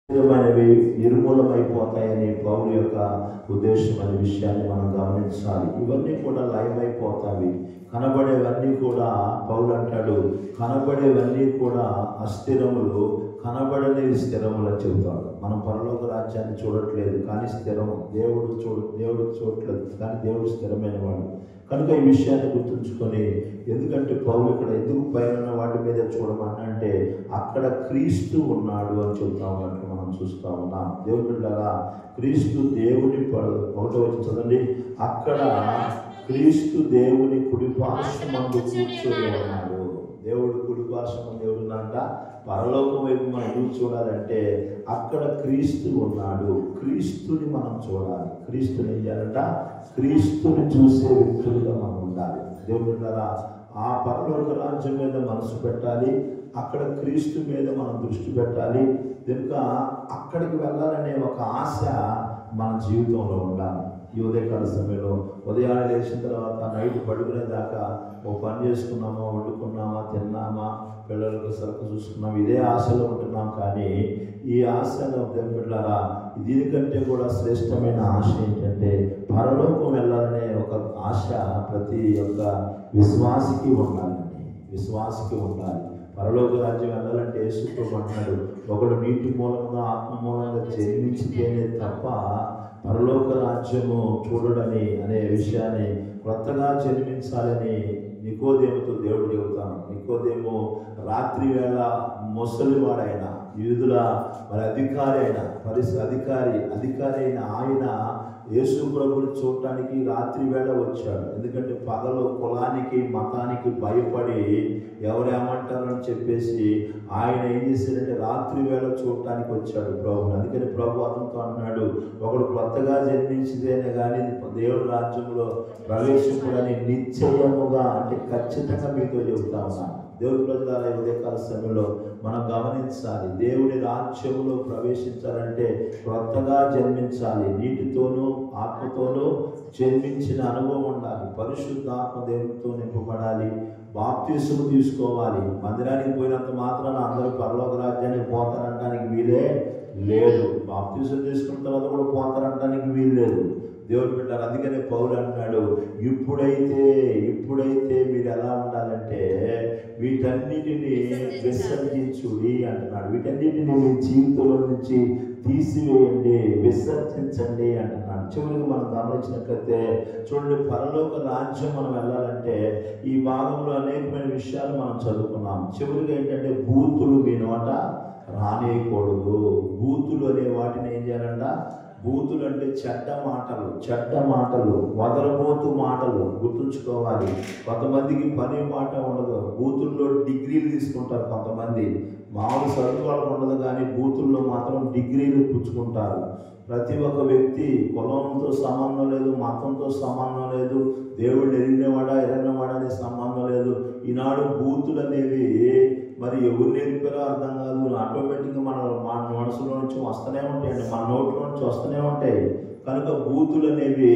అనేవి నిర్మూలమైపోతాయని పౌలు యొక్క ఉద్దేశం అనే విషయాన్ని మనం గమనించాలి. ఇవన్నీ కూడా లయమైపోతాయి. కనబడేవన్నీ కూడా పౌలు అంటాడు, కనబడేవన్నీ కూడా అస్థిరములు, కనబడలేవి స్థిరములు అని చెబుతాడు. మనం పరలోక రాజ్యాన్ని చూడట్లేదు కానీ స్థిరము. దేవుడు చూడట్లేదు కానీ దేవుడు స్థిరమైన వాడు. కనుక ఈ విషయాన్ని గుర్తుంచుకొని, ఎందుకంటే పౌలు ఇక్కడ ఎందుకు పైన వాటి మీద చూడమన్నంటే అక్కడ క్రీస్తు ఉన్నాడు అని చెప్తా ఉన్నట్లు మనం చూస్తూ ఉన్నాం. దేవుడి బిడ్డలారా, క్రీస్తు దేవుని ఒకటో వచ్చి చదవండి. అక్కడ క్రీస్తు దేవుని కుడిపార్శ్వమందు కూర్చొని ఉన్నాడు. దేవుడు కుడిపార్శ్వమందు దేవుడున్నాడంట. పరలోకం వైపు మనం ఎందుకు చూడాలంటే అక్కడ క్రీస్తు ఉన్నాడు. క్రీస్తుని మనం చూడాలి. క్రీస్తుని ఏం చేయాలంట? క్రీస్తుని చూసే వ్యక్తులుగా మనం ఉండాలి. దేవుడి బిడ్డలారా, ఆ పరలోక రాజ్యం మీద మనసు పెట్టాలి. అక్కడ క్రీస్తు మీద మనం దృష్టి పెట్టాలి. కనుక అక్కడికి వెళ్ళాలనే ఒక ఆశ మన జీవితంలో ఉండాలి. ఈ ఉదయకాల సమయంలో ఉదయాన్నే లేచిన తర్వాత నైట్ పడుకునేదాకా ఓ పని చేసుకున్నామా, వండుకున్నామా, తిన్నామా, పిల్లలకు సరుకు చూసుకున్నాం, ఇదే ఆశలో ఉంటున్నాం. కానీ ఈ ఆశలో బిడ్డలారా, దీనికంటే కూడా శ్రేష్టమైన ఆశ ఏంటంటే పరలోకం వెళ్ళాలనే ఒక ఆశ ప్రతి ఒక్క విశ్వాసికి ఉండాలండి. విశ్వాసికి ఉండాలి. పరలోక రాజ్యం వెళ్ళాలంటే యేసుప్రభువు అంటున్నాడు, ఒకడు నీటి మూలంగా ఆత్మ మూలంగా జన్మించితేనే తప్ప పరలోక రాజ్యము చూడడని అనే విషయాన్ని, కొత్తగా జన్మించాలని నికోదేముతో దేవుడు చెబుతాను. నికోదేము రాత్రి వేళ ముసలివాడైన యూదుల అధికారి అయిన ఆయన యేసు ప్రభుని చూడటానికి రాత్రి వేళ వచ్చాడు. ఎందుకంటే పగలు కులానికి మతానికి భయపడి ఎవరేమంటారని చెప్పేసి ఆయన ఏం చేశాడంటే రాత్రి వేళ చూడటానికి వచ్చాడు ప్రభుని. అందుకని ప్రభు అతనితో అన్నాడు, ఒకడు కొత్తగా జన్మించితేనే కానీ దేవుడి రాజ్యంలో ప్రవేశించడని నిశ్చయముగా, అంటే ఖచ్చితంగా మీతో చెబుతా ఉన్నాను. దేవుడి ప్రజల ఉదయకాల సమయంలో మనం గమనించాలి. దేవుని రాజ్యంలో ప్రవేశించాలంటే కొత్తగా జన్మించాలి. నీటితోనూ ఆత్మతోనూ జన్మించిన అనుభవం ఉండాలి. పరిశుద్ధాత్మ దేవునితో నింపబడాలి. బాప్తీసులు తీసుకోవాలి. మందిరానికి పోయినంత మాత్రాన అందరూ పరలోక రాజ్యానికి పోతారంటానికి వీలే లేదు. బాప్తీసులు తీసుకున్న తర్వాత కూడా పోతారంటానికి వీలు లేదు. దేవుడు బిడ్డలారా, అందుకనే పౌలు అంటున్నాడు, ఇప్పుడైతే మీరు ఎలా ఉండాలంటే వీటన్నిటిని విసర్జించుడి అంటున్నాడు. వీటన్నిటిని మీ జీవితంలో నుంచి తీసివేయండి, విసర్జించండి అంటున్నాడు. చివరికి మనం గమనించినట్లయితే చూడండి, పరలోక రాజ్యం మనం వెళ్ళాలంటే ఈ భాగంలో అనేకమైన విషయాలు మనం చదువుకున్నాం. చివరికి ఏంటంటే బూతులు మీ నోట రానేయకూడదు. బూతులు అనే వాటిని ఏం చేయాలంట? బూతులు అంటే చెడ్డ మాటలు, వదలబోతు మాటలు. గుర్తుంచుకోవాలి. కొంతమందికి పని మాట ఉండదు. బూతుల్లో డిగ్రీలు తీసుకుంటారు కొంతమంది. మామూలు చదువు వాళ్ళకు ఉండదు కానీ బూతుల్లో మాత్రం డిగ్రీలు పుచ్చుకుంటారు. ప్రతి ఒక్క వ్యక్తి కులంతో సంబంధం లేదు, మతంతో సంబంధం లేదు, దేవుళ్ళు ఎరిగినవాడా అనే సంబంధం లేదు. ఈనాడు బూతులు అనేవి మరి ఎవరు నేర్పారో అర్థం కాదు. ఆటోమేటిక్గా మన మనసులో నుంచి వస్తూనే ఉంటాయండి, మన నోట్లో నుంచి వస్తూనే ఉంటాయి. కనుక బూతులు అనేవి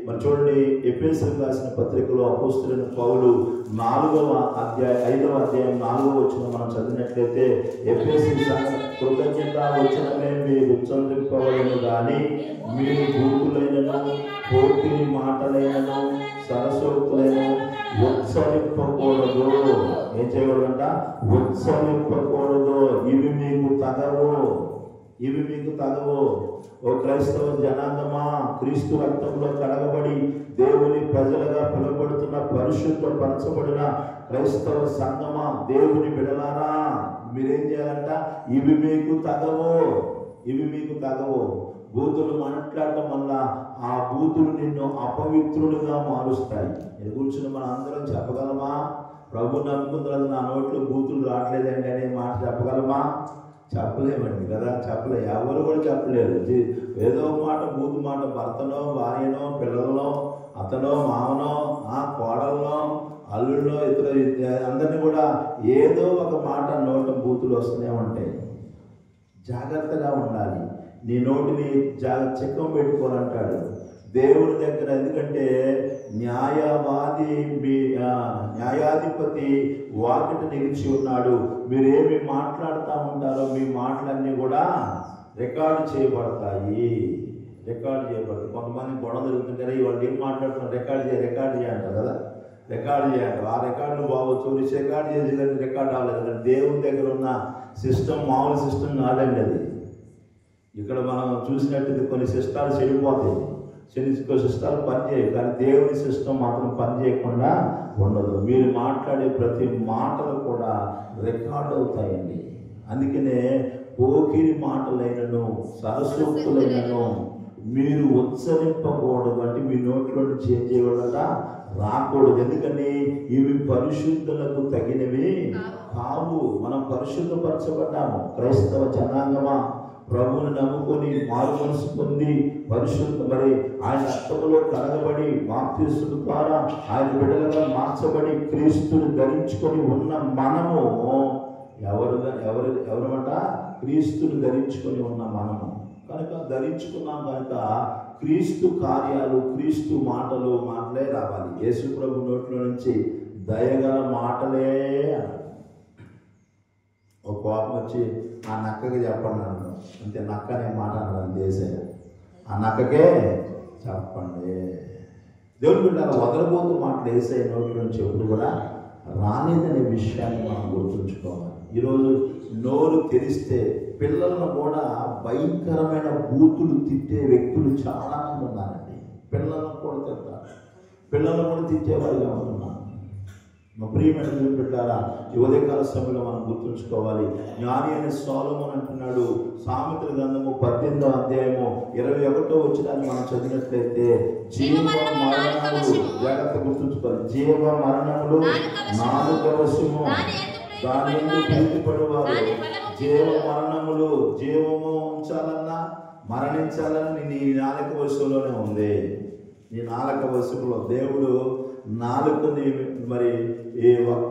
మరి చూడండి, ఎఫెసీయులకు రాసిన పత్రికలో అపోస్తలుడైన పౌలు 5వ అధ్యాయం 4వ వచనం మనం చదివినట్లయితే, ఎఫెసీ కృతజ్ఞత వచనమే మీరు ఉచ్చరింపవలెను కానీ మీరు బూతులైనను పోటీ మాటలైనను సరసోక్తులైనను ఉచ్చరింపకూడదు. ఏం చేయకూడదంట? ఉచ్చరింపకూడదు. ఇవి మీకు తగవు. ఓ క్రైస్తవ జనాంగమా, క్రీస్తు రక్తంలో కడగబడి దేవుని ప్రజలుగా పిలువబడుతున్న పరిశుద్ధపరచబడిన క్రైస్తవ సంఘమా, దేవుని బిడలారా, మీరేం చేయాలంట? ఇవి మీకు తగవు. బూతులు మాట్లాడటం వల్ల ఆ బూతులు నిన్ను అపవిత్రులుగా మారుస్తాయి. ఇది కూర్చుని మనం అందరం చెప్పగలమా? ప్రభు నమ్ముకుంటున్నది నా నోట్లో బూతులు రావట్లేదండి అనే మాట చెప్పగలమా? చెప్పలేమండి కదా, చెప్పలే. ఎవరు కూడా చెప్పలేరు. ఏదో మాట, బూతు మాట, భర్తనో భార్యనో పిల్లలనో అతనో మామనో కోడల్లో అల్లుళ్ళో ఇతర అందరినీ కూడా ఏదో ఒక మాట నోట బూతులు వస్తూనే ఉంటాయి. జాగ్రత్తగా ఉండాలి. నీ నోటిని చిక్కం పెట్టుకోవాలంటాడు దేవుని దగ్గర. ఎందుకంటే న్యాయాధిపతి వాకిట నిలిచి ఉన్నాడు. మీరేమి మాట్లాడుతూ ఉంటారో మీ మాటలన్నీ కూడా రికార్డు చేయబడతాయి. కొంతమంది గొడవ జరుగుతుంటారు, వాళ్ళు ఏం మాట్లాడుతున్నారు, రికార్డు చేయంటారు కదా, రికార్డు చేయాలి. ఆ రికార్డును బాగోచ్చు, రికార్డు చేసి కానీ రికార్డు అవ్వలేదు. కానీ దేవుని దగ్గర ఉన్న సిస్టమ్ మామూలు సిస్టమ్ కాదండి అది. ఇక్కడ మనం చూసినట్టు కొన్ని సిస్టాలు చెడిపోతాయి, సిస్టాలు పనిచేయవు, కానీ దేవుని సిస్టమ్ మాత్రం పనిచేయకుండా ఉండదు. మీరు మాట్లాడే ప్రతి మాటలు కూడా రికార్డ్ అవుతాయండి. అందుకనే పోకిరి మాటలైనను సరసూక్తులైనను మీరు ఉచ్చరింపకూడదు, అంటే మీ నోట్లో నుంచి ఏం చేయకూడదా, రాకూడదు. ఎందుకని ఇవి పరిశుద్ధులకు తగినవి కావు. మనం పరిశుద్ధపరచబడ్డాము. క్రైస్తవ జనాంగమా, ప్రభువుని నమ్ముకొని మారు మనసు పొంది మరి ఆయన రక్తములో కడగబడి బాప్తిస్మము ద్వారా ఆయన బిడ్డలుగా మార్చబడి క్రీస్తుని ధరించుకొని ఉన్న మనము ఎవరమాట, క్రీస్తుని ధరించుకొని ఉన్న మనము కనుక ధరించుకున్నాం కనుక క్రీస్తు కార్యాలు, క్రీస్తు మాటలే రావాలి. యేసు ప్రభు నోట్లో నుంచి దయగల మాటలే అన్నాడు. ఒక కోపం వచ్చి ఆ నక్కకి చెప్పండి అన్నాడు. అంతే, నక్క అనే మాట అన్నాడు దేశయ్య. ఆ నక్కకే చెప్పండి. దేవుని బిడ్డలారా, వదలబోతు మాటలు యేసయ్య నోట్లో నుంచి ఎప్పుడు కూడా రాలేదనే విషయాన్ని మనం గుర్తుంచుకోవాలి. ఈరోజు నోరు తెరిస్తే పిల్లలను కూడా భయంకరమైన బూతులు తిట్టే వ్యక్తులు చాలామంది ఉన్నారండి. పిల్లలను కూడా తింటారు, పిల్లలను కూడా తిట్టేవారుగా ఉంటున్నారు. మా ప్రియమైన దేవుని బిడ్డలారా, ఈ ఉదయకాల సమయంలో మనం గుర్తుంచుకోవాలి. జ్ఞాని అయిన సొలొమోను అంటున్నాడు, సామెతల గ్రంథము 18వ అధ్యాయము 21వ వచనాన్ని మనం చదివినట్లయితే, జీవ మరణములు, జాగ్రత్త గుర్తుంచుకోవాలి, జీవ మరణములు నాలుక వశము, దాని యందు ప్రీతిపడువారు. జీవ మరణములు, జీవము ఉంచాలన్నా మరణించాలన్నా నీ నాలుక వశంలోనే ఉంది. నీ నాలుక వశంలో దేవుడు నాలుకని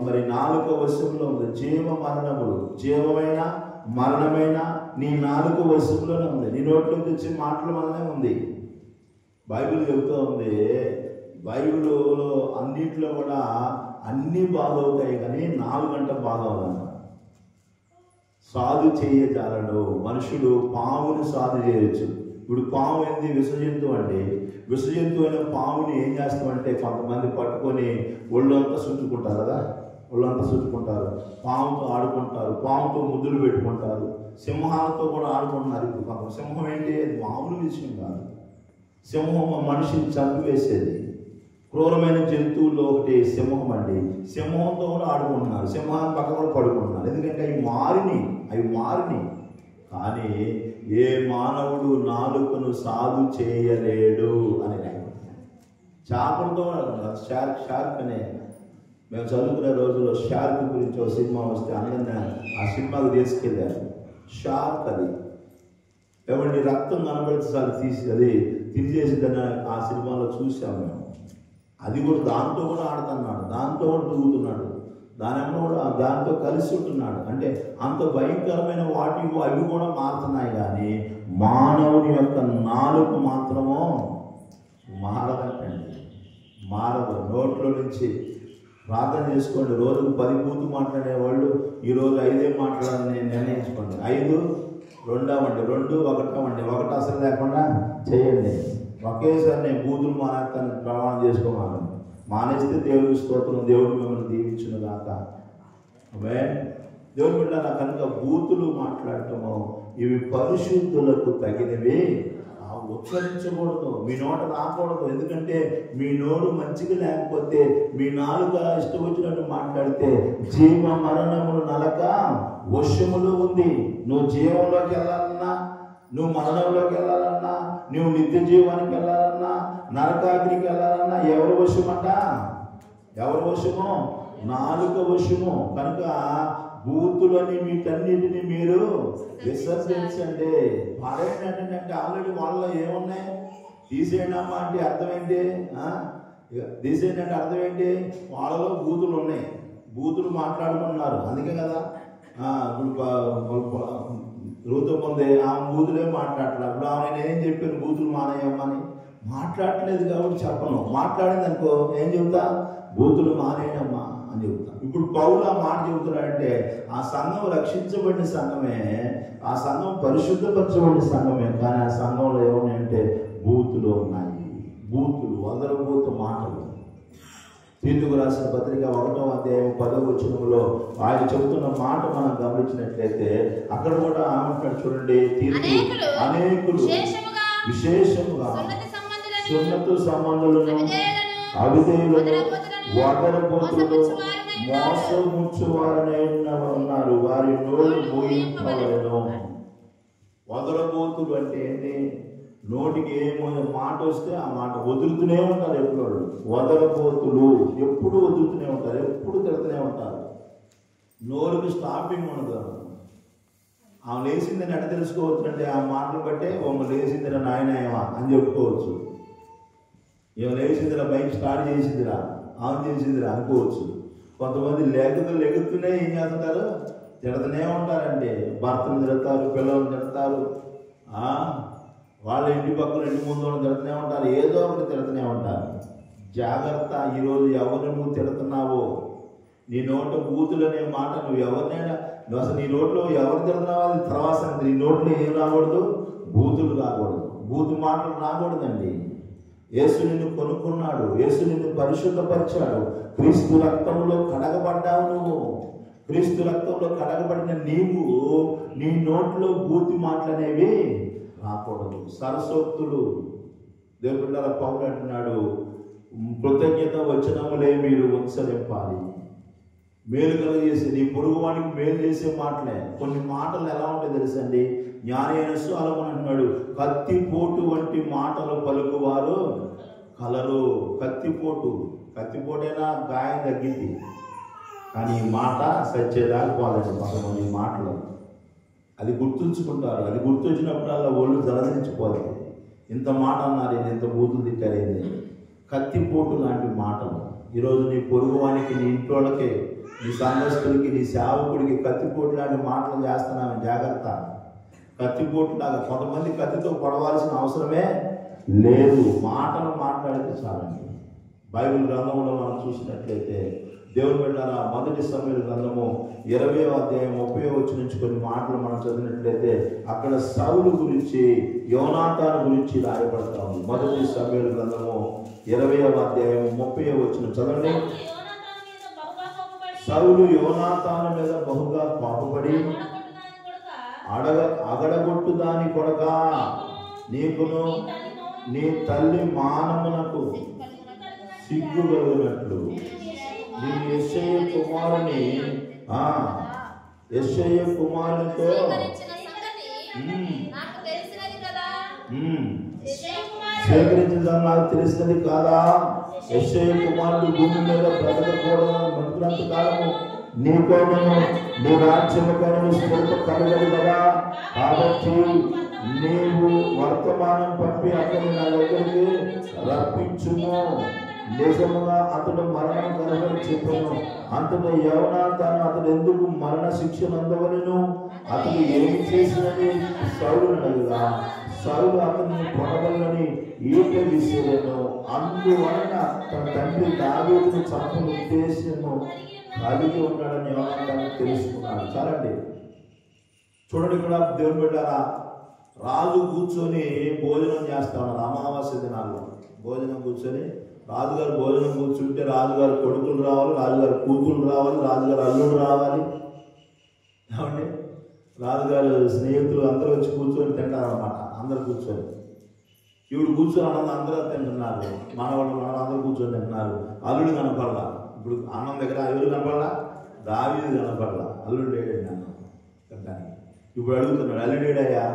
మరి నాలుక వశంలో ఉంది. జీవ మరణములు, జీవమైన మరణమైన నీ నాలుక వశంలోనే ఉంది. నీ నోట్లో తెచ్చి మాటల వల్లనే ఉంది. బైబిల్ చెబుతూ ఉంది, బైబిల్లో అన్నింటిలో కూడా అన్నీ బాగవుతాయి, కానీ 4 గంటలు బాగవుతాయి. సాధు చేయజాలడు. మనుషుడు పాముని సాధు చేయొచ్చు. ఇప్పుడు పాము ఏంది, విషజంతువు అండి. విషజంతువు అయిన పాముని ఏం చేస్తామంటే కొంతమంది పట్టుకొని ఒళ్ళంతా చుట్టుకుంటారు కదా, ఒళ్ళంతా చుట్టుకుంటారు, పాముతో ఆడుకుంటారు, పాముతో ముద్దులు పెట్టుకుంటారు, సింహాలతో కూడా ఆడుకుంటున్నారు. ఇప్పుడు కొంత సింహం ఏంటి, అది మామూలు విషయం కాదు. సింహం మనిషిని చంపివేసేది. క్రూరమైన జంతువుల్లో ఒకటి సింహం అండి. సింహంతో కూడా ఆడుకుంటున్నారు, సింహాన్ని పక్కన కూడా పడుకుంటున్నారు. ఎందుకంటే అవి మారిని. కానీ ఏ మానవుడు నాలుకను సాధు చేయలేడు అని రాయబడింది. చేపలతో షార్క్ అనే, మేము చదువుకునే రోజుల్లో షార్క్ గురించి ఒక సినిమా వస్తే అందరినీ ఆ సినిమాకు తీసుకెళ్ళారు. షార్క్ అది ఏమండి, రక్తం కనబడితే సార్ తీసి అది తిరిగేసిందని ఆ సినిమాలో చూసాము మేము. అది కూడా దాంతో కూడా ఆడుతున్నాడు, దాంతో కూడా దూకుతున్నాడు, దానిలో కూడా దాంతో కలిసి ఉంటున్నాడు. అంటే అంత భయంకరమైన అవి కూడా మారుతున్నాయి, కానీ మానవుని యొక్క నాలుక మాత్రమో మారదంటండి, మారదు. నోట్లో నుంచి ప్రార్థన చేసుకోండి. రోజుకు 10 బూతులు మాట్లాడేవాళ్ళు ఈరోజు 5 మాట్లాడాలని నిర్ణయించుకోండి. 5 2 అవ్వండి, 2 1 అవ్వండి, 1 అసలు లేకుండా చేయండి. ఒకేసారి నేను బూతులు మానేస్తాను ప్రమాణం చేసుకోమన్నాను. మానేస్తే దేవుడికి స్తోత్రం, దేవుడు మిమ్మల్ని దీవించును గాక. దేవుని బిడ్డలారా, కనుక బూతులు మాట్లాడటము ఇవి పరిశుద్ధులకు తగినవి. ఉచ్చరించకూడదు, మీ నోట రాకూడదు. ఎందుకంటే మీ నోరు మంచిగా లేకపోతే, మీ నాలుక ఇష్టం వచ్చినట్టు మాట్లాడితే జీవ మరణములు నలక వశములు ఉంది. నువ్వు జీవంలోకి వెళ్ళాలన్నా, నువ్వు మరణంలోకి వెళ్ళాలన్నా, నువ్వు నిత్య జీవానికి వెళ్ళాలన్నా, నరకాగ్నికి వెళ్ళాలన్నా ఎవరు వశమంట? ఎవరు వశము? నాలుక వశము. కనుక బూతులని వీటన్నిటిని మీరు విసర్జించండి. పాడేయండి. అంటే ఆల్రెడీ వాళ్ళలో ఏమున్నాయి, తీసేయండి అమ్మా అంటే అర్థం ఏంటి? తీసేయండి అంటే అర్థం ఏంటి? వాళ్ళలో బూతులు ఉన్నాయి, బూతులు మాట్లాడుకుంటున్నారు. అందుకే కదా రూతో పొందే ఆమె బూతులే మాట్లాడలేదు. అప్పుడు ఆమె ఏం చెప్పాను, బూతులు మానేయమ్మని. మాట్లాడలేదు కాబట్టి చెప్పను. మాట్లాడింది అనుకో ఏం చెబుతా, బూతులు మానేయమ్మా అని చెబుతా. ఇప్పుడు పౌలు ఆ మాట చెబుతున్నాడంటే ఆ సంఘం రక్షించబడిన సంఘమే, ఆ సంఘం పరిశుద్ధపరచబడిన సంఘమే. కానీ ఆ సంఘంలో ఏమన్నాయంటే బూతులు ఉన్నాయి. బూతులు, వదలబోతు మాటలు. తీతుకు రాసిన పత్రిక 1వ అధ్యాయం 10వ వచనంలో ఆయన చెబుతున్న మాట మనం గమనించినట్లయితే అక్కడ కూడా ఆమంటాడు చూడండి, అనేకులు విశేషముగా సున్నత సంబంధులను, అవిధేయులను, వదలబోతులను, మోసముచ్చువారనే ఉన్నారు, వారి నోరు మూయింపవలెను. వదలబోతులు అంటే ఏంటి? నోటికి ఏమో మాట వస్తే ఆ మాట వదులుతూనే ఉంటారు. ఎప్పుడు వదలబోతులు, ఎప్పుడు వదులుతూనే ఉంటారు, ఎప్పుడు తిడుతూనే ఉంటారు. నోరుకి స్టాపింగ్ ఉండదు. ఆమె లేచిందని ఎట్ట తెలుసుకోవచ్చు అంటే ఆ మాటలు బట్టే లేచిందిరా నాయనయమా అని చెప్పుకోవచ్చు. ఏమో లేచిందిరా, బైక్ స్టార్ట్ చేసిందిరా, ఆన్ చేసిందిరా అనుకోవచ్చు. కొంతమంది లెగుతూనే ఏం చేస్తుంటారు, తిడుతూనే ఉంటారండి. భర్తను తిడతారు, పిల్లలను తిడతారు, వాళ్ళ ఇంటి పక్కన ఇంటి ముందు తిడుతూనే ఉంటారు, ఏదో ఒకటి తిడుతూనే ఉంటారు. జాగ్రత్త. ఈరోజు ఎవరిని నువ్వు తిడుతున్నావో, నీ నోట బూతులు అనే మాట నువ్వు ఎవరినైనా, నువ్వు అసలు నీ నోట్లో ఎవరు తిడుతున్నావో అది తర్వాత సంగతి. నీ నోట్లో ఏం రాకూడదు? బూతులు రాకూడదు, బూతు మాటలు రాకూడదండి. యేసు నిన్ను కొనుక్కున్నాడు, యేసు నిన్ను పరిశుద్ధపరిచాడు, క్రీస్తు రక్తంలో కడగబడ్డావు. నువ్వు క్రీస్తు రక్తంలో కడగబడిన నీవు నీ నోట్లో బూతి మాటలనేవి రాకూడదు. సరసోక్తులు. దేవుని బిడ్డలారా, పౌలు అంటున్నాడు, కృతజ్ఞత వచనములే మీరు ఉత్సరింపాలి. మేలు కలుగజేసి నీ పొరుగువానికి మేలు చేసే మాటలే. కొన్ని మాటలు ఎలా ఉంటాయి తెలుసండి? జ్ఞాని అయిన సొలొమోను అంటున్నాడు, కత్తిపోటు వంటి మాటలు పలుకువారు కలరు. కత్తిపోటైనా గాయం తగ్గింది, కానీ ఈ మాట సచ్చేదాకా పోలేదు. కొంతమంది మాటలు అది గుర్తుంచుకుంటారు. అది గుర్తొచ్చినప్పుడల్లా ఒళ్ళు జలదించిపోతుంది. ఇంత మాట అన్నారు, ఇంత బూతులు తిట్టారేంది. కత్తిపోటు లాంటి మాటలు ఈరోజు నీ పొరుగువానికి, నీ ఇంట్లోళ్ళకి, నీ సంఘస్థులకి, నీ సేవకుడికి కత్తిపోటు లాంటి మాటలు చేస్తున్నావు. జాగ్రత్త. కత్తిపోటు లాగా కొంతమంది కత్తితో పొడవాల్సిన అవసరమే లేదు. మాటలు మాట్లాడితే చాలండి. బైబిల్ గ్రంథంలో మనం చూసినట్లయితే దేవుని బిడ్డలారా, 1 సమూయేలు గ్రంథము 20వ అధ్యాయం 30వ వచనం నుంచి కొన్ని మాటలు మనం చదివినట్లయితే అక్కడ సౌలు గురించి, యోనాతాను గురించి రాయబడతా ఉంది. 1 సమూయేలు గ్రంథము 20వ అధ్యాయం 30వ వచనం చదవండి. సౌలు యోనాతాను మీద బహుగా కోపపడి, అగడగొట్టు దాని కొడక, నీకును నీ తల్లి మానమునకు సిగ్గు కలుగునట్లు నీ యెషయా కుమారునితో సేకరించిన నాకు తెలిసినది కాదా? యెషయా కుమారుడు భూమి మీద బ్రతకకూడదని మంత్రంత కాలము నీకోను నీ రాజ్యముకైన స్థిరత కలగదు కదా. కాబట్టి నీవు వర్తమానం పంపి అతని నా దగ్గరికి రప్పించుము. నిజముగా అతడు మరణం కలగని చెప్పాను. అంతటా యోనాతాను అతడు ఎందుకు మరణ శిక్ష నందవలెను, అతడు ఏమి చేసినని సౌలును అడగగా, సౌలు అతన్ని కొనవలనని ఈట విసిరెను. అందువలన తన తండ్రి దావీదును చంపని ఉద్దేశము కలిగి ఉన్నాడని యోనాతాను తెలుసుకున్నాడు. చాలండి. చూడండి, ఇక్కడ దేవుని బిడ్డలారా, రాజు కూర్చొని భోజనం చేస్తా ఉన్నారు. అమావాస్య దినాల్లో భోజనం కూర్చొని, రాజుగారు భోజనం కూర్చుంటే రాజుగారు కొడుకులు రావాలి, రాజుగారు కూతుళ్ళు రావాలి, రాజుగారు అల్లుడు రావాలి. ఏమండి, రాజుగారు స్నేహితులు అందరూ వచ్చి కూర్చొని తింటారన్నమాట. అందరు కూర్చొని, ఇప్పుడు కూర్చొని అన్నం అందరూ తింటున్నారు. మనవాళ్ళు అందరూ కూర్చొని తింటున్నారు. అల్లుడు కనపడలా. ఇప్పుడు అన్నం దగ్గర ఎవరు కనపడలా? దావీదు కనపడలా. అల్లుడు లేడండి అన్నం తింటానికి. ఇప్పుడు అడుగుతున్నాడు, అల్లుడేడయ్యా?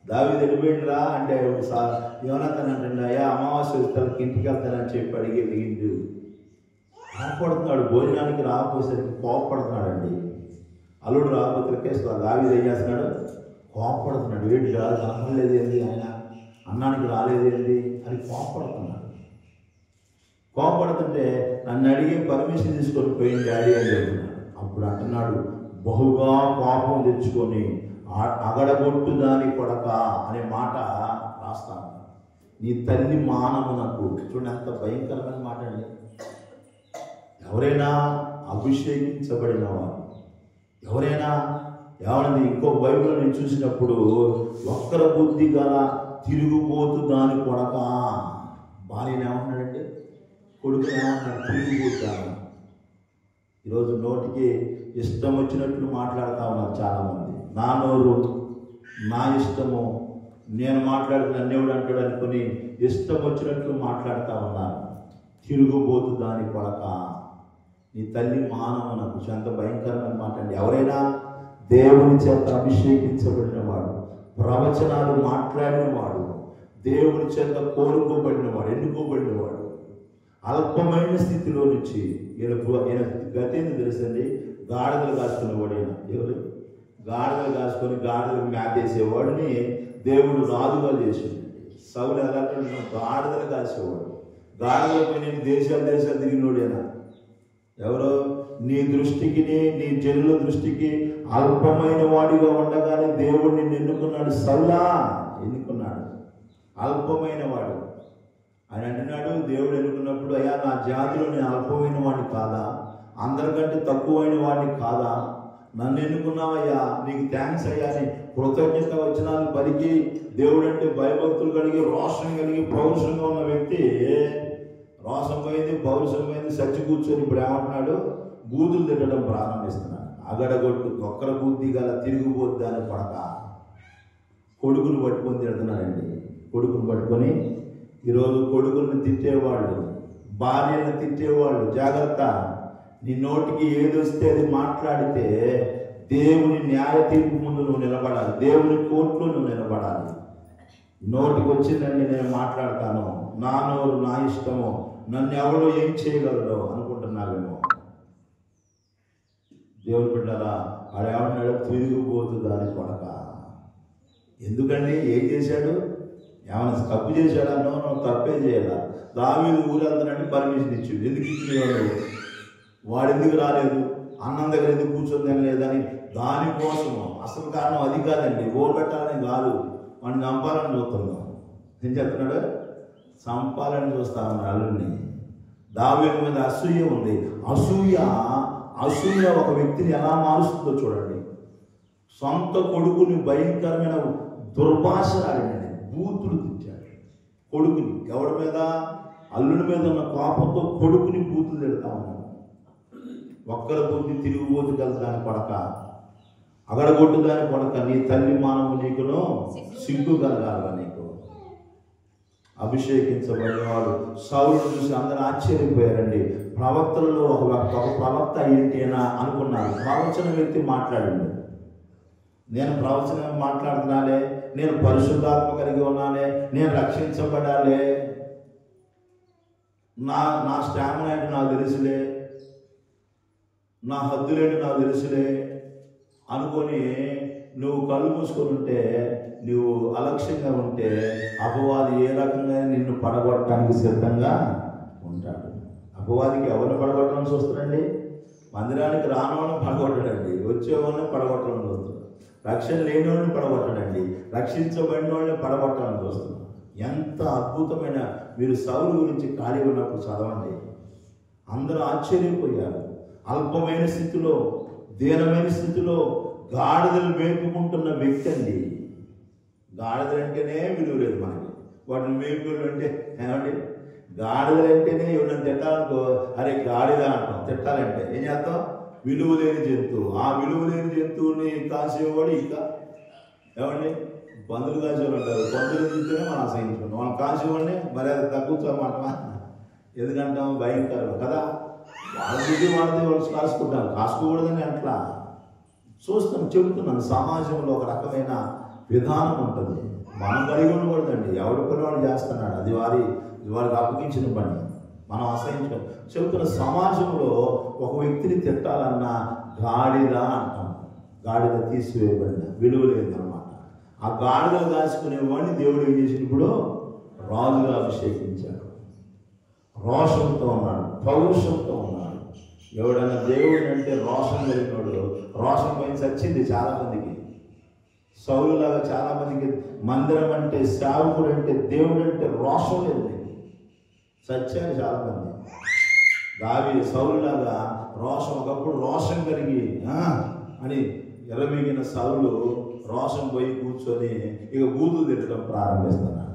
దావీదు వెళ్ళిపోయిందిరా అంటే యోనాతాను అంటాడు, అయ్యా అమావాస్య వస్తానికి ఇంటికి వెళ్తానని చెప్పి అడిగిండు. కోపడుతున్నాడు. భోజనానికి రాకపోయేసరికి కోపడుతున్నాడండి. అల్లుడు రాకపోతే దావీదు ఏం చేస్తున్నాడు? కోపడుతున్నాడు. ఏంటి రాదు కనపడలేదు ఏంది, ఆయన అన్నానికి రాలేదు ఏంది అని కోపడుతున్నాడు. కోపడుతుంటే నన్ను అడిగి పర్మిషన్ తీసుకొని పోయింది డాడీ అని చెప్తున్నాడు. అప్పుడు అంటున్నాడు, బహుగా కోపం తెచ్చుకొని అగడగొట్టు దాని కొడక అనే మాట రాస్తాను. నీ తల్లి మానమునకు. చూడండి, ఎంత భయంకరమైన మాట అండి. ఎవరైనా అభిషేకించబడిన వాడు. ఎవరైనా ఎవరిని ఇంకో బైబిల్ నేను చూసినప్పుడు ఒక్కర బుద్ధి గల తిరుగుబోతు దాని కొడక, భార్యను ఏమన్నాడంటే కొడుకుని ఏమన్నాడు, తిరుగుబోతాను. ఈరోజు నోటికి ఇష్టం వచ్చినట్లు మాట్లాడుతూ ఉన్నారు చాలామంది. నా నోరు నా ఇష్టము, నేను మాట్లాడుతున్న దేవుడు అంటాడు అనుకుని ఇష్టం వచ్చినట్లు మాట్లాడుతూ ఉన్నారు. తిరుగుబోతు దాని కొడక, నీ తల్లి మానవునకు. ఎంత భయంకరమైన మాట అండి. ఎవరైనా దేవుని చేత అభిషేకించబడిన వాడు, ప్రవచనాలు మాట్లాడిన వాడు, దేవుని చేత కోరుకోబడిన వాడు, ఎన్నుకోబడిన వాడు, అల్పమైన స్థితిలో నుంచి ఈయన గతేంది తెలుసండి, గాడిదలు కాసుకునేవాడు. ఎవరు గాడిదలు కాసుకొని గాడిదలు మేతేసేవాడిని దేవుడు రాజుగా చేసింది. సౌలు ఎలా గాడిదలు కాసేవాడు, గాడిదలపై నేను దేశాలు తిరిగినోడేనా. ఎవరో నీ దృష్టికి, నీ జనుల దృష్టికి అల్పమైన వాడిగా ఉండగానే దేవుడు నిన్ను ఎన్నుకున్నాడు. సౌలా ఎన్నుకున్నాడు, అల్పమైన వాడు. ఆయన అంటున్నాడు, దేవుడు ఎన్నుకున్నప్పుడు, అయ్యా నా జాతిలో నేను అల్పమైన వాడిని కాదా, అందరికంటే తక్కువైన వాడిని కాదా, నన్ను ఎన్నుకున్నావయ్యా, నీకు థ్యాంక్స్ అయ్యా అని కృతజ్ఞత వచనాలు పలికి, దేవుడు అంటే భయభక్తులు కలిగి రోషం కలిగి పౌరుషంగా ఉన్న వ్యక్తి రోషం పోయింది, పౌరుషం పోయింది, సచ్చి కూర్చొని ఇప్పుడు ఏమంటున్నాడు, బూతులు తిట్టడం ప్రారంభిస్తున్నాడు. అగడగొట్టు ఒక్కర బుద్ధి గల తిరిగిపోద్ది అని పడక కొడుకును పట్టుకొని తిడుతున్నాడండి. కొడుకును పట్టుకొని ఈరోజు కొడుకులను తిట్టేవాళ్ళు, భార్యలను తిట్టేవాళ్ళు, జాగ్రత్త. నీ నోటికి ఏది వస్తే అది మాట్లాడితే దేవుని న్యాయ తీర్పు ముందు నువ్వు నిలబడాలి, దేవుని కోర్టులో నువ్వు నిలబడాలి. నోటికి వచ్చిందండి నేను మాట్లాడతాను, నా నోరు నా ఇష్టము, నన్ను ఎవరో ఏం చేయగలడో అనుకుంటున్నావేమో. దేవుని బిడ్డలా ఆడేమన్నాడు, తిరిగిపోతు దాని కొడక. ఎందుకండి, ఏం చేశాడు, ఏమైనా తప్పు చేశాడా? నో తప్పే చేయాలా. దావీదు ఊరెళ్తానంటే పర్మిషన్ ఇచ్చింది. ఎందుకు ఇచ్చినవాడు, వాడు ఎందుకు రాలేదు, అన్నం దగ్గర ఎందుకు కూర్చొని తినలేదని, దానికోసము. అసలు కారణం అది కాదండి, ఓటు పెట్టాలని కాదు, వాడిని చంపాలని చూస్తున్నాం. ఏం చెప్తున్నాడు, చంపాలని చూస్తా ఉన్నాడు అల్లుడిని. దావీదు మీద అసూయ ఉంది. అసూయ ఒక వ్యక్తిని ఎలా మారుస్తుందో చూడండి. సొంత కొడుకుని భయంకరమైన దుర్భాషలాడినండి, బూతులు తిట్టాడు కొడుకుని. ఎవడి మీద, అల్లుడి మీద ఉన్న కోపంతో కొడుకుని బూతులు తిడతా ఉన్నాడు. ఒక్కర బుద్ధి తిరిగిపోతు దాని కొడక, అగడగొట్టు దాని కొడక, నీ తల్లి మానవు నీకును సిగ్గు కలగాల. నీకు అభిషేకించబడిన వాడు. సౌలు చూసి అందరూ ఆశ్చర్యపోయారండి. ప్రవక్తలలో ఒక ప్రవక్త ఏంటి అని అనుకున్నారు. ప్రవచన వ్యక్తి మాట్లాడండి, నేను ప్రవచనం మాట్లాడుతున్నానే, నేను పరిశుద్ధాత్మ కలిగి ఉన్నానే, నేను రక్షించబడాలే, నా స్టామినా ఏంటి నాకు తెలుసులే, నా హద్దులేంటి నాకు తెలుసులే అనుకొని నువ్వు కళ్ళు మూసుకొని ఉంటే, నువ్వు అలక్ష్యంగా ఉంటే, అపవాది ఏ రకంగా నిన్ను పడగొట్టడానికి సిద్ధంగా ఉంటాడు. అపవాదికి ఎవరిని పడగొట్టడం చూస్తాడండి, మందిరానికి రానోళ్ళని పడగొట్టడండి, వచ్చేవాళ్ళని పడగొట్టడం చూస్తున్నాడు. రక్షణ లేని వాళ్ళని పడగొట్టడండి, రక్షించబడిన వాళ్ళని పడగొట్టడం చూస్తున్నాడు. ఎంత అద్భుతమైన, మీరు సౌలు గురించి ఖాళీ ఉన్నప్పుడు చదవండి. అందరూ ఆశ్చర్యపోయారు. అల్పమైన స్థితిలో, దీనమైన స్థితిలో గాడిదలు మేపుకుంటున్న వ్యక్తి అండి. గాడిదలు అంటేనే విలువ లేదు మనకి, వాటిని మేపుకోవడం అంటే ఏమండి, గాడిదలు అంటేనే ఎవరిని తిట్టాలనుకో, అరే గాడిద అంటాం. తిట్టాలంటే ఏం చేస్తాం, విలువ లేని జంతువు. ఆ విలువ లేని జంతువుని కాసేవాడు ఇంకా ఏమండి, బంధువులు కాసేవాళ్ళు అంటారు. బంధువులు చూస్తేనే మనం అసహించుకుంటాం, వాళ్ళు కాసేవాడిని మరి అది తగ్గుతామాట. ఎందుకంటాం, భయంకరం కదా. వాళ్ళది వాళ్ళు కాసుకుంటారు, కాసుకోకూడదని అట్లా చూస్తాం. చెబుతున్నాను, సమాజంలో ఒక రకమైన విధానం ఉంటుంది. మనం కలిగి ఉండకూడదండి. ఎవరి పని వాడు చేస్తున్నాడు, అది వారికి అప్పగించిన పని, మనం అసహించుకోం. చెబుతున్న సమాజంలో ఒక వ్యక్తిని తిట్టాలన్నా గాడిద అంటాం. గాడిద తీసివేయబడిన, విలువ లేదన్నమాట. ఆ గాడిదలు కాసుకునేవాడిని దేవుడు ఏం చేసినప్పుడు రాజుగా అభిషేకించాడు. రోషంతో ఉన్నాడు, పౌరుషంతో ఉన్నాడు. ఎవడన్నా దేవుడు అంటే రోషం కలిగినాడు. రోషం పైన చచ్చింది చాలా మందికి. సౌలులాగా చాలా మందికి మందిరం అంటే, సేవకుడు అంటే, దేవుడు అంటే రోషం లేదు, చచ్చారు చాలా మంది. సౌలులాగా రోషం, ఒకప్పుడు రోషం కలిగి అని ఎర్రమిగిన సౌలు రోషం పోయి కూర్చొని ఇక బూతులు తిట్టడం ప్రారంభిస్తున్నాడు.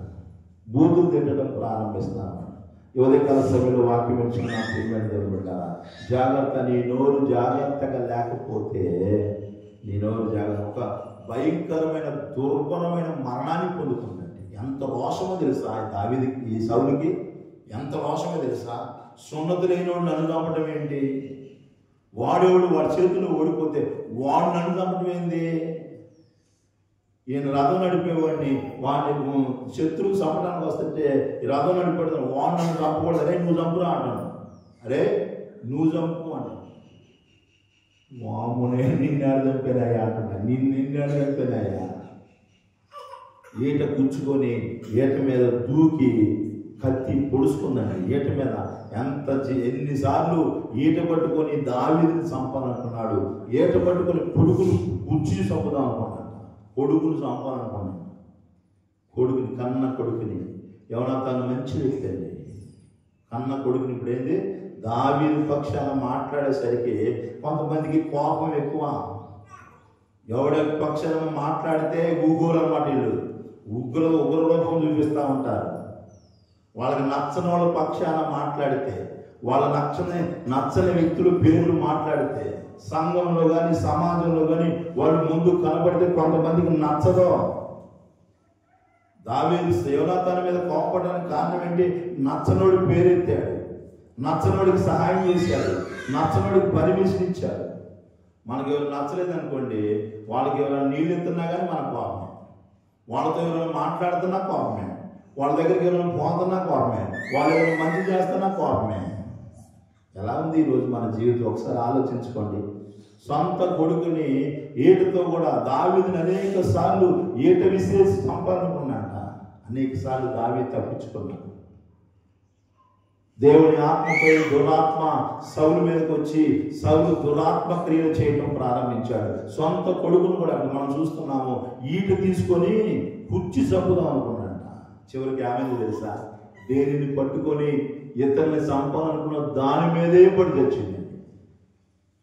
ఉదయకాల సమయంలో వాక్యం ఇచ్చిన దేవుడు పెట్టారా, జాగ్రత్త, నీ నోరు జాగ్రత్తగా లేకపోతే ఒక భయంకరమైన దుర్భరమైన మరణాన్ని పొందుతుందండి. ఎంత రోషమో తెలుసా దావీదుకి, ఈ సౌలుకి ఎంత రోషమో తెలుసా? సున్నతి లేనివాడు నన్ను చంపడం ఏంటి, వాడి చేతుల్లో ఓడిపోతే వాడు నన్ను చంపడం ఏంది, ఈయన రథం నడిపేవాడిని వాడిని శత్రువు చంపడానికి వస్తుంటే ఈ రథం నడిపేది వాడు నన్ను చంపకూడదు, అరే నువ్వు చంపురా అంటాను, నువ్వు చంపు అంటాను. వామునే నిన్నాడు చంపేనాయా అంటున్నా, నిన్నాడు చంపేనాయా. ఈట కూర్చుకొని ఈట మీద దూకి కత్తి పొడుచుకుందండి. ఈట మీద ఎన్నిసార్లు ఈట పట్టుకొని దావీదుని చంపాలనుకున్నాడు, ఈట పట్టుకొని కొడుకును కుర్చీ చంపుదాం అనుకున్నాడు, కొడుకుని కన్న కొడుకుని. యోనాతాను మంచి వ్యక్తి అండి, కన్న కొడుకుని. ఇప్పుడు ఏంది, దావీదు పక్షాన మాట్లాడేసరికి కొంతమందికి కోపం ఎక్కువ. ఎవడి పక్షాన మాట్లాడితే గూగోలు అన్నమాట, వీళ్ళు ఉగ్రరూపం చూపిస్తూ ఉంటారు. వాళ్ళకి నచ్చని వాళ్ళ పక్షాన మాట్లాడితే, వాళ్ళ నచ్చని వ్యక్తుల పేర్లు మాట్లాడితే, సంఘంలో కానీ సమాజంలో కానీ వాళ్ళు ముందు కనబడితే కొంతమందికి నచ్చదు. దావీదు యోనాతాను మీద కోపపడడానికి కారణం ఏంటి? నచ్చనోడి పేరెత్తాడు, నచ్చనోడికి సహాయం చేశాడు, నచ్చనోడికి పర్మిషన్ ఇచ్చాడు. మనకి ఎవరు నచ్చలేదనుకోండి, వాళ్ళకి ఎవరైనా నీళ్ళు ఎత్తున్నా కానీ మన కోపమే, వాళ్ళతో ఎవరైనా మాట్లాడుతున్నా కోపమే, వాళ్ళ దగ్గరికి ఎవరైనా పోతున్నా కోపమే, వాళ్ళు ఎవరైనా మంచి చేస్తున్నా కోపమే. ఎలా ఉంది ఈరోజు మన జీవితం? ఒకసారి ఆలోచించుకోండి. సొంత కొడుకుని ఈటతో కూడా దావీదుని అనేక సార్లు ఈట విసిరేసి చంపాలనుకున్నాట. అనేక సార్లు దావీదు తప్పించుకున్నాడు. దేవుని ఆత్మపై దురాత్మ సౌలు మీదకి వచ్చి సౌలు దురాత్మ క్రియలు చేయడం ప్రారంభించాడు. సొంత కొడుకును కూడా మనం చూస్తున్నాము, ఈట తీసుకొని కుర్చీ చంపుదాం అనుకున్నాడు. చివరికి ఆమె తెలుసా, దేనిని పట్టుకొని ఇతరుల్ని చంపాలనుకున్న దాని మీదే పడి తెచ్చింది.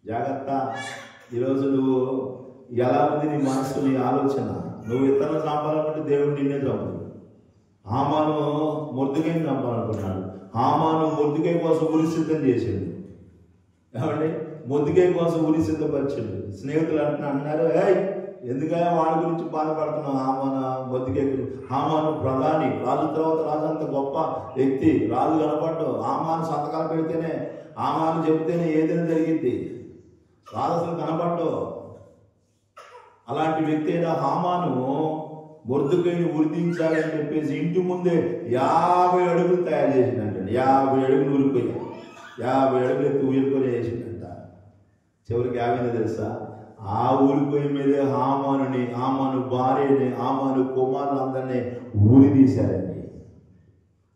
జాగ్రత్త, ఈరోజు నువ్వు ఎలా ఉంది నీ మనసు, నీ ఆలోచన? నువ్వు ఇతరులను చంపాలనుకుంటే దేవుడు నిన్నే చంపుతాడు. హామాను మొర్దెకైని చంపాలనుకున్నాడు. హామాను మొర్దెకై కోసం ఉరి సిద్ధం చేశాడు. ఏమండి, మొర్దెకై కోసం ఉరి సిద్ధపరిచాడు. స్నేహితులు అన్నారు, ఎందుకైనా వాడి గురించి బాధపడుతున్నావు? హామాను ప్రధాని, రాజు తర్వాత రాజు, అంత గొప్ప వ్యక్తి, రాజు కనపడ్డు. హామాను సంతకాలు పెడితేనే, హామాను చెబితేనే ఏదైనా జరిగింది. రాజు అసలు కనపడ్డు. అలాంటి వ్యక్తి అయిన హామాను మొర్దెకైని ఉరిదించాలని చెప్పేసి ఇంటి ముందే 50 అడుగులు తయారు చేసిందంట. 50 అడుగులు ఊరిపోయాయి, 50 అడుగులు ఎత్తి ఊరిపోయి చేసిందంట. చివరికి ఏమైందో తెలుసా? ఆ ఊరిపోయి మీదే హామాను భార్యని, హామాను కుమారులందరినీ ఊరి తీశారండి.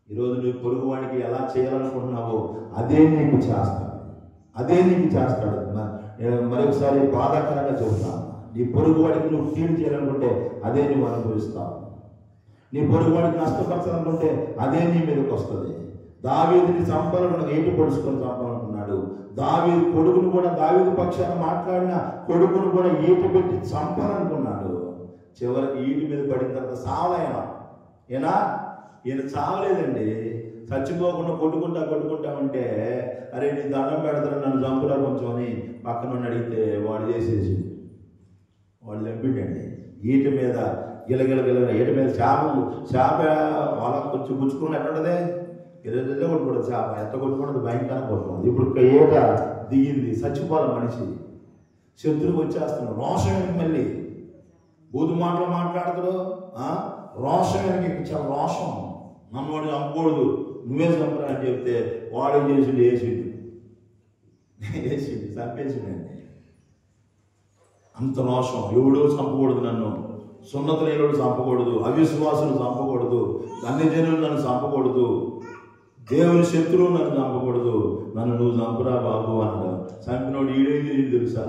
ఈరోజు నువ్వు పొరుగు వాడికి ఎలా చేయాలనుకుంటున్నావో అదే నీకు చేస్తాడు. మరొకసారి బాధాకరంగా చెబుతాను, నీ పొరుగు వాడికి నువ్వు కీడు చేయాలనుకుంటే అదే నువ్వు అనుభవిస్తావు. నీ పొరుగు వాడికి నష్టపరచాలనుకుంటే అదే నీ మీదకి వస్తుంది. దావీదుని చంపాలనుకున్న ఏటు పొడుచుకొని చంపాలనుకున్నాడు. దావీదు కొడుకును కూడా, దావీదు పక్షాన మాట్లాడిన కొడుకును కూడా ఈట పెట్టి చంపాలనుకున్నాడు. చివరికి ఈటి మీద పడిన తర్వాత సావలైనా ఈయన చావలేదండి. చచ్చిపోకుండా కొట్టుకుంటా ఉంటే, అరే నీ దండం పెడతాను నన్ను చంపురా కొంచెం అని పక్కన అడిగితే వాడు చేసేసి వాడు చంపిడండి. ఈట మీద గిలగిల ఈట మీద చేప వాళ్ళ కొంచెం గుచ్చుకుని ఎట్లుంటదే, ఎర్ర కొట్టుకోవడం, చేప ఎట్ట కొట్టుకోవడం భయంకరంగా కొట్టుకోవడం. ఇప్పుడు ఈట దిగింది, చచ్చిపోవాలి మనిషి, శత్రువు వచ్చేస్తున్నాడు. రోషం వెనక్కి మళ్ళీ బూతు మాటలు మాట్లాడుతాడు. రోషం వెనక్కి, చాలా రోషం, నన్ను వాడు చంపకూడదు, నువ్వే చంపరా అని చెప్తే వాడు వేసిండు చంపేసిండండి. అంత రోషం. ఎవడో చంపకూడదు, నన్ను సున్నత లేనివాడు చంపకూడదు, అవిశ్వాసులు చంపకూడదు, అన్ని జనులు నన్ను చంపకూడదు, దేవుని శత్రువు నన్ను చంపకూడదు, నన్ను నువ్వు చంపురా బాబు అన్నాడు. చంపినోడు ఈడేం తెలుసా?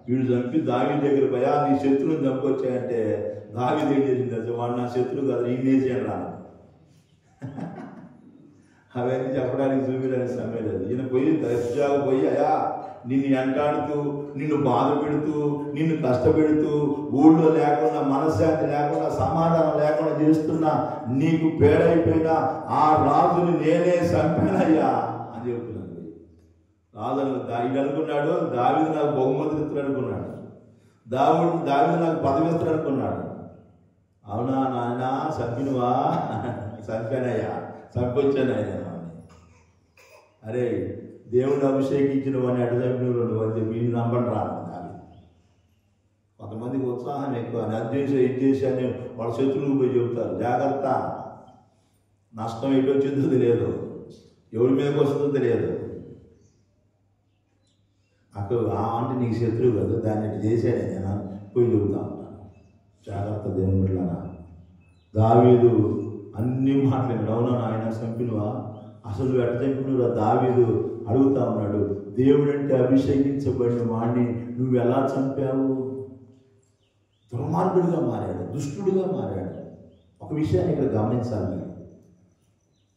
వీడు చంపి దావీదు దగ్గర పోయా నీ శత్రువుని చంపొచ్చాయంటే దావీదు ఏం చేసింది తెలుసా? వాడు నా శత్రువు కదా, ఈయన వేసేయండి రా. అవన్నీ చెప్పడానికి చూపించడానికి సమయం లేదు. ఈయన పోయి దర్జాగా పోయి, అయ్యా నిన్ను ఎంటాడుతూ, నిన్ను బాధ పెడుతూ, నిన్ను కష్టపెడుతూ, ఊళ్ళో లేకుండా, మనశ్శాంతి లేకుండా, సమాధానం లేకుండా చేస్తున్నా నీకు పేడైపోయినా ఆ రాజుని నేనే చంపానయ్యా అని చెప్తున్నాను. రాజు ఇది అనుకున్నాడు, దావీదు నాకు బహుమతులు ఇస్తాడు అనుకున్నాడు, దావీదు నాకు పదవి ఇస్తాడు అనుకున్నాడు. అవునా నాయన చంపినవా? చంపానయ్యా, చంపొచ్చానయ్యా. అరే దేవుడు అభిషేకించిన వాడిని అడ్డు చంపినవాడు నువ్వు అని చెప్పి నేను నమ్మని రాను. కొంతమందికి ఉత్సాహం ఎక్కువ, అది చేసి ఇది చేసి అని వాళ్ళ శత్రువులు పోయి చెబుతారు. జాగ్రత్త, నష్టం ఎటు వచ్చిందో తెలియదు, ఎవరి మీదకి వస్తుందో తెలియదు. అక్కడ అంటే నీకు శత్రువు కదా, దాన్ని ఇటు చేశానే నేను పోయి చెబుతా ఉంటాను. జాగ్రత్త దేవుని బిడ్డలారా. దావీదు అన్ని మాట్లాడినాడు. అవునా ఆయన చంపినవా? అసలు ఎట్ట చంపినవా? దావీదు అడుగుతా ఉన్నాడు, దేవుడంటే అభిషేకించబడిన వాడిని నువ్వు ఎలా చంపావు? దుర్మార్గుడిగా మారాడు, దుష్టుడిగా మారాడు. ఒక విషయాన్ని ఇక్కడ గమనించాలి.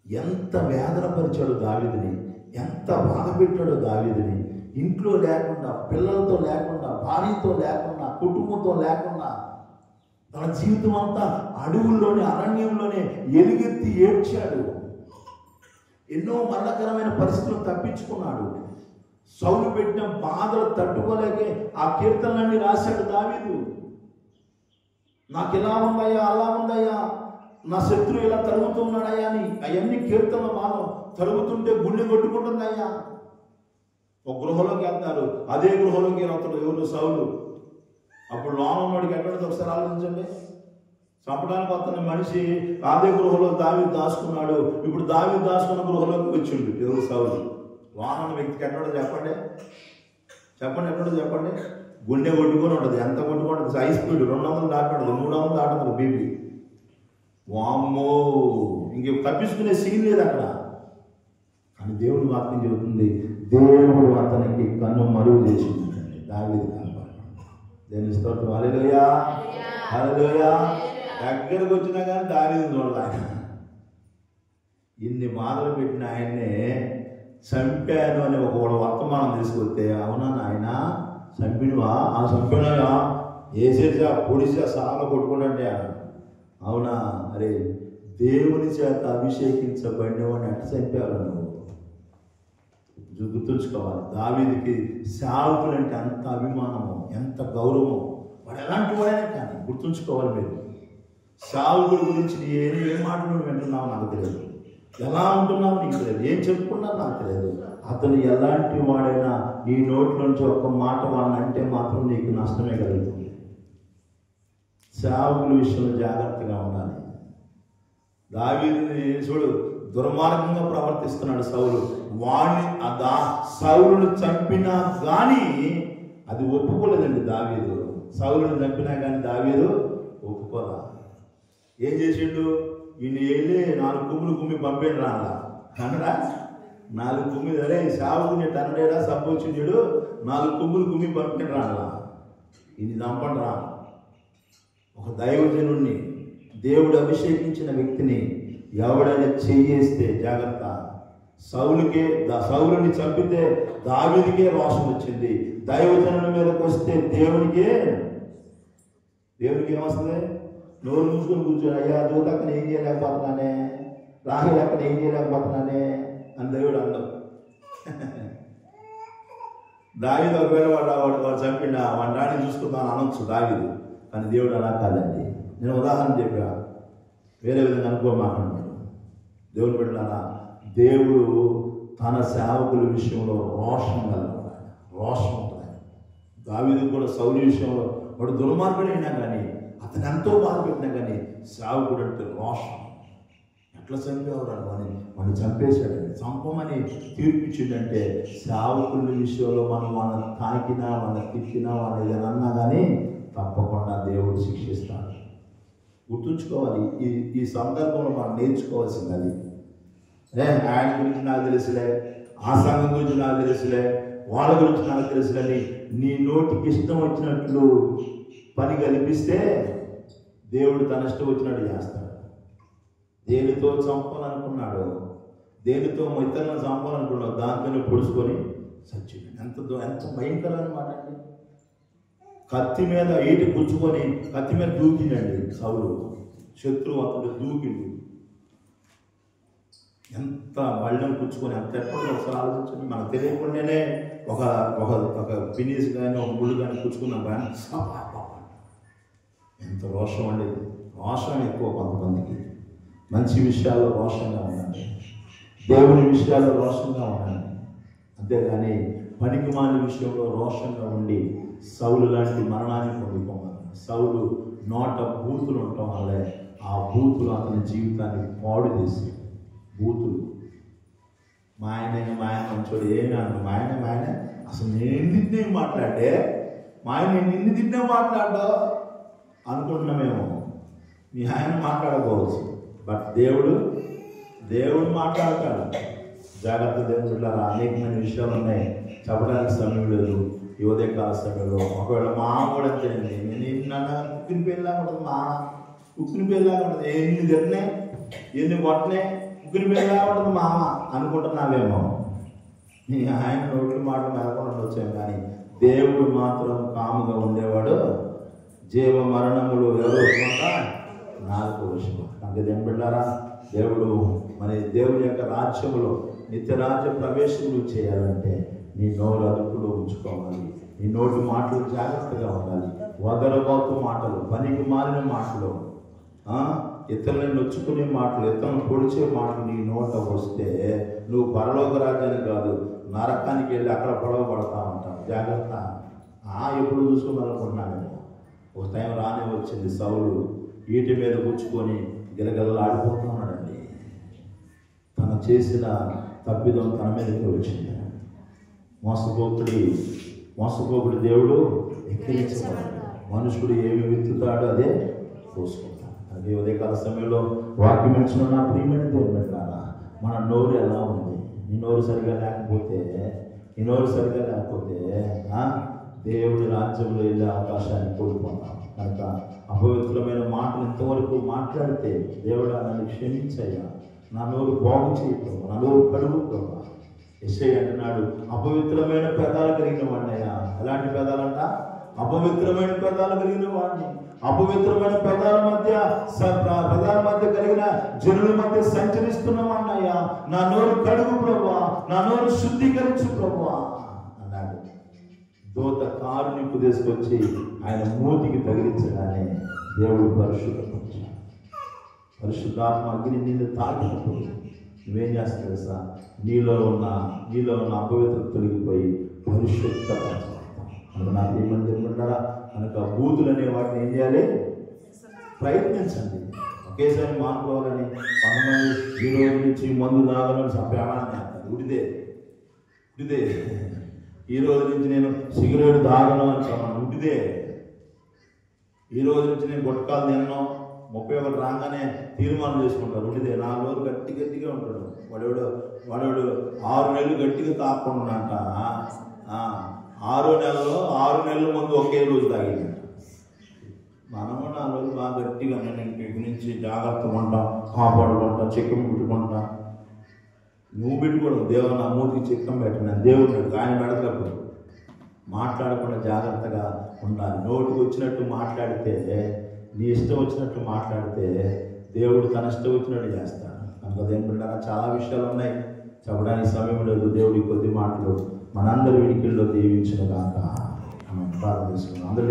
ఎంత వేదనపరిచాడు దావీదుని, ఎంత బాధ పెట్టాడో దావీదుని. ఇంట్లో లేకుండా, పిల్లలతో లేకుండా, భార్యతో లేకుండా, కుటుంబంతో లేకుండా తన జీవితం అంతా అడవుల్లోనే, అరణ్యంలోనే ఎలుగెత్తి ఏడ్చాడు. ఎన్నో మరణకరమైన పరిస్థితులు తప్పించుకున్నాడు. సౌలు పెట్టిన బాధలు తట్టుకోలేకే ఆ కీర్తనలన్నీ రాశాడు దావీదు. నాకు ఇలా ఉందయ్యా, అలా ఉందయ్యా, నా శత్రువు ఇలా తరుగుతున్నాడయ్యా అని అవన్నీ కీర్తనలు బాధ తరుగుతుంటే గుండె కొట్టుకుంటుందయ్యా. ఒక గృహలోకి వెళ్తారు, అదే గృహలోకి వెళ్తాడు ఎవరు? సౌలు. అప్పుడు లోన ఉన్నవాడికి ఎక్కడికి ఒకసారి ఆలోచించండి. చంపడానికి వస్తున్న మనిషి అదే గృహలో దావీదు దాచుకున్నాడు. ఇప్పుడు దావీదు దాచుకున్న గృహలోకి వచ్చిండు ఎవరు? సౌలు. లోన ఉన్న వ్యక్తికి ఎక్కడో చెప్పండి, ఎక్కడో చెప్పండి. గుండె కొట్టుకొని ఉంటుంది. ఎంత కొట్టుకొని ఉంటుంది? హై స్పీడ్ 200 దాటుతుంది, 300 దాటుతుంది బీపీ. వామ్మో, ఇంక తప్పించుకునే సీన్ లేదు అక్కడ. కానీ దేవుడు వాక్యం చెబుతుంది, దేవుడు అతనికి కన్ను మరుగు చేసిందండి దావీదు కనపడ. దేవుని స్తోత్రం. హల్లెలూయా, హల్లెలూయా. దగ్గరకు వచ్చినా కానీ దావీదు చూడాలి. ఇన్ని బాధలు పెట్టిన ఆయన్నే చంపాను అని ఒక వర్తమానం తీసుకొస్తే, అవునా నాయన చంపినవా? ఆ చంపినవా? వేసేసా, పొడిసా, సాల కొట్టుకోండి. అవునా? అరే దేవుని చేత అభిషేకించబడినవాడిని అట్టు చంపారు నువ్వు. గుర్తుంచుకోవాలి. దావీదుకి సేవకులంటే అంత అభిమానము, ఎంత గౌరవం. వాడు ఎలాంటి వాడైనా కానీ గుర్తుంచుకోవాలి. మీరు సేవకుడి గురించి ఏం మాటలు వింటున్నావు నాకు తెలియదు, ఎలా ఉంటున్నావు నీకు తెలియదు, ఏం చెప్పుకున్నావు నాకు తెలియదు. అతను ఎలాంటి వాడైనా నీ నోట్లోంచి ఒక్క మాట వాళ్ళని అంటే మాత్రం నీకు నష్టమే కలుగుతుంది. సేవకుల విషయంలో జాగ్రత్తగా ఉండాలి. దావీదుని చూడు, దుర్మార్గంగా ప్రవర్తిస్తున్నాడు సౌలు. వాడిని సౌలుని చంపినా కానీ అది ఒప్పుకోలేదండి దావీదు. సౌలుని చంపినా కానీ దావీదు ఒప్పుకోరా. ఏం చేసిండు? ఈయన వెళ్ళి 4 కుమ్ములు కుమ్మి పంపేడు రాలా అనరా? 4 కుమ్మి, అరే సావుకుని తనడేడా సంపోచించాడు, 4 కుమ్ములు కుమ్మి పంపేడు రాలా. ఇది చంపండి రా. ఒక దైవజనుడిని, దేవుడు అభిషేకించిన వ్యక్తిని ఎవడైనా చేయేస్తే జాగ్రత్త. సౌలుని చంపితే దావీదుకే రోషం వచ్చింది. దైవజనుల మీదకి వస్తే దేవునికి ఏమొస్తుంది? నోరు మూసుకొని కూర్చొని, అయ్యా జోతక్కని ఏం చేయలేకపోతున్నానే, రాహుల్ అక్కడ ఏం చేయలేకపోతున్నానే అని దేవుడు అన్నాడు. దావీదు ఒకవేళ వాడు చంపిన వాడి రాణి చూసుకుందాం అనొచ్చు దావీదు. కానీ దేవుడు అలా కాదండి. నేను ఉదాహరణ చెప్పా, వేరే విధంగా అనుకోమాకండి. దేవుడు పెట్టాలా? దేవుడు తన సేవకుల విషయంలో రోషం కలవాడు, రోషం ఉంటుంది. దావీదు కూడా సౌలు విషయంలో వాడు దుర్మార్గుడైనా కానీ, అతను ఎంతో బాధ పెట్టినా కానీ సేవకుడు అంటే రోషం. ఎట్లా చంపేవారు వాడిని చంపేశాడండి. చంపమని తీర్పిచ్చిందంటే సేవకుల విషయంలో మనం తాకినా, తిట్టినా, ఏదైనా అన్నా కానీ తప్పకుండా దేవుడు శిక్షిస్తాడు. గుర్తుంచుకోవాలి. ఈ సందర్భంలో మనం నేర్చుకోవాల్సింది అది. ఆయన గురించి నాకు తెలుసులే, ఆ సంఘం గురించి నాకు తెలుసులే, వాళ్ళ గురించి నాకు తెలుసులని నీ నోటికి ఇష్టం వచ్చినట్లు పని కల్పిస్తే దేవుడు తన ఇష్టం వచ్చినట్టు చేస్తాడు. దేనితో చంపాలనుకున్నాడు, దేనితో ఇతరులను చంపాలనుకున్నావు దాంతోనే పొడుచుకొని చచ్చిపోయింది. ఎంత భయంకరం అనమాట అండి. కత్తి మీద ఈటి పుచ్చుకొని కత్తి మీద దూకిండండి సౌలు. శత్రువు అతడు దూకిండు. ఎంత బళ్ళం పుచ్చుకొని ఎంత ఎప్పుడు ఒకసారి ఆలోచించండి. మనకు తెలియకుండానే ఒక ఒక ఒక పినీస్ కానీ ఒక ముళ్ళు కానీ పుచ్చుకున్నాం కానీ ఎంత రోషం అండి. రోషం ఎక్కువ కొంతమందికి. మంచి విషయాల్లో రోషంగా ఉండండి, దేవుని విషయాల్లో రోషంగా ఉండండి. అంతేగాని పనికిమాలిన విషయంలో రోషంగా ఉండి సౌలు లాంటి మరణాన్ని పొందుకోవాలి. సౌలు నోట బూతులు ఉండటం వల్లే ఆ బూతులు అతని జీవితాన్ని పాడు చేసి బూతులు. మా ఆయన మంచోడు ఏమి అన్నాడు. మా ఆయన అసలు నేను తిన్నే మాట్లాడే మా ఆయన నిన్ను తిన్నే మాట్లాడ్డా అనుకుంటున్నామేమో. మీ ఆయన మాట్లాడకపోవచ్చు, బట్ దేవుడు మాట్లాడతాడు. జాగ్రత్త దేవుళ్ళారా. అనేకమైన విషయాలు ఉన్నాయి, చెప్పడానికి సమయం లేదు. ఈ ఉదయకాల సమయంలో ఒకవేళ మా కూడా తెలియదు. నేను నన్ను ఉక్కిన పేరులాగా ఉంటుంది, మా ఉక్కిన పేరులాగా ఉంటుంది. ఎన్ని తిన్నే ఎన్ని కొట్టనే ఉక్కిన పేరులాగా ఉంటుంది మా అనుకుంటున్నావేమో. నీ ఆయన నోట్లు మాటలు మేలకుండా వచ్చాం, కానీ దేవుడు మాత్రం కాముగా ఉండేవాడు. జీవ మరణములు ఎవరు నాలుగు విషయం. అంటే దేవుళ్ళారా, దేవుడు దేవుని యొక్క రాజ్యములో నిత్యరాజ్య ప్రవేశములు చేయాలంటే నీ నోరు అదుపులో ఉంచుకోవాలి. నీ నోటి మాటలు జాగ్రత్తగా ఉండాలి. వదలబోతు మాటలు, పనికి మాలిన మాటలు, ఇతరులను నొచ్చుకునే మాటలు, ఇతరులను పొడిచే మాటలు నీ నోట వస్తే నువ్వు పరలోక రాజ్యానికి కాదు నరకానికి వెళ్ళి అక్కడ పొడవ పడతా ఉంటావు. జాగ్రత్త. ఎప్పుడు చూసుకోవాలనుకుంటున్నాను. ఒక టైం రానే వచ్చింది. సౌలు ఈటి మీద కూర్చుకొని గిలగిలలాడిపోతూ ఉన్నాడండి. తను చేసిన తప్పిదం తన మీదకి వచ్చింది. మోసపోకుడి దేవుడు ఎక్కిరించబడ్డాడు. మనుషుడు ఏమి విత్తుతాడో అదే కోసుకుంటాడు. అదే ఉదయకాల సమయంలో వాక్యం ఇచ్చిన నా ప్రియమైన దేవుడు పెట్టారా, మన నోరు ఎలా ఉంది? నీ నోరు సరిగా లేకపోతే దేవుడి రాజ్యంలో వెళ్ళే అవకాశాన్ని కోల్పోతాం. కనుక అపవిత్రమైన మాటలు ఇంతవరకు మాట్లాడితే దేవుడా నన్ను క్షమించయ్యా, నా నోరు బాగు చేయటం, నా నోరు కడుగు ప్రభా. యెషయా అంటున్నాడు, అపవిత్రమైన పెదాలు కలిగిన వాడినయ్యా. ఎలాంటి పెదాలంట? అపవిత్రమైన పెదాలు కలిగిన వాడిని. అపవిత్రమైన పెదాల మధ్య కలిగిన జనుల మధ్య సంచరిస్తున్న వాడినయ్యా. నా నోరు కడుగు ప్రభా, నా నోరు శుద్ధీకరించు ప్రభా అన్నాడు. దూత కారునిప్పు తీసుకొచ్చి ఆయన మూతికి తగిలించగానే దేవుడు పరిశుద్ధపరిచాడు. పరిశుద్ధాత్మ అగ్ని నిన్ను తాకినప్పుడు నువ్వేం చేస్తావు తెలుసా? నీలో ఉన్న అపవిత్రత తొలగిపోయి పరిశుద్ధపరచాలి. నా ప్రియమైన దేవుళ్ళారా, కనుక బూతులు అనే వాటిని ఏం చేయాలి? ప్రయత్నించండి. ఒకేసారి మానుకోవాలని కొంతమంది ఈ రోజు నుంచి మందు తాగాలని ప్రమాణం చేస్తారు. ఉడిదే ఈ రోజు నుంచి నేను సిగరెట్ తాగను అని చెప్పాను. ఉడిదే ఈ రోజు నుంచి నేను గుట్కాలు తిన్నాను 31 రాగానే తీర్మానం చేసుకుంటారు. ఉడిదే 4 రోజులు గట్టిగా ఉంటాడు. వాడు 6 నెలలు గట్టిగా తాకుండా అంట. 6 నెలల ముందు ఒకే రోజు తాగిందంట. మనము 4 రోజులు బాగా గట్టిగా నేను ఇంటి నుంచి జాగ్రత్తగా ఉంటాం, కాపాడుకుంటాం, చిక్కం పెట్టుకుంటాం. నువ్వు పెట్టుకోవడం దేవుడు నా మూతికి చిక్కం పెట్టిన దేవుడు ఆయన పెడతప్పుడు మాట్లాడకుండా జాగ్రత్తగా ఉండాలి. నోటికి వచ్చినట్టు మాట్లాడితే, నీ ఇష్టం వచ్చినట్టు మాట్లాడితే దేవుడు తన ఇష్టం వచ్చినట్టు చేస్తాడు. కనుక దేవుడు చాలా విషయాలు ఉన్నాయి, చెప్పడానికి సమయం లేదు. దేవుడి కొద్ది మాటలు మనందరి వినికిల్లో దీవించిన కాక మనం ప్రార్థన చేసుకున్నాం. అందరూ